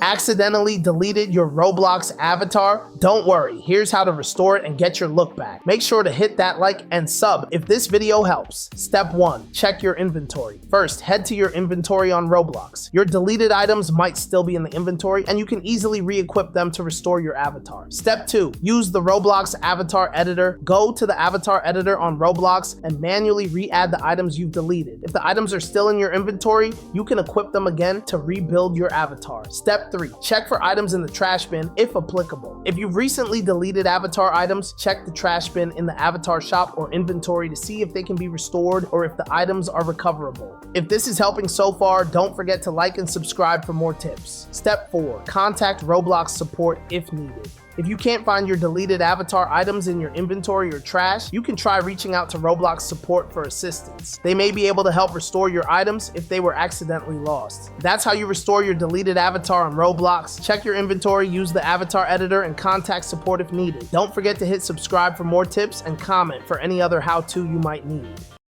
Accidentally deleted your Roblox avatar? Don't worry, here's how to restore it and get your look back. Make sure to hit that like and sub if this video helps. Step 1. Check your inventory. First, head to your inventory on Roblox. Your deleted items might still be in the inventory and you can easily re-equip them to restore your avatar. Step 2. Use the Roblox avatar editor. Go to the avatar editor on Roblox and manually re-add the items you've deleted. If the items are still in your inventory, you can equip them again to rebuild your avatar. Step 3. Check for items in the trash bin if applicable. If you've recently deleted avatar items, check the trash bin in the avatar shop or inventory to see if they can be restored or if the items are recoverable. If this is helping so far, don't forget to like and subscribe for more tips. Step 4. Contact Roblox support if needed. If you can't find your deleted avatar items in your inventory or trash, you can try reaching out to Roblox support for assistance. They may be able to help restore your items if they were accidentally lost. That's how you restore your deleted avatar on Roblox. Check your inventory, use the avatar editor, and contact support if needed. Don't forget to hit subscribe for more tips and comment for any other how-to you might need.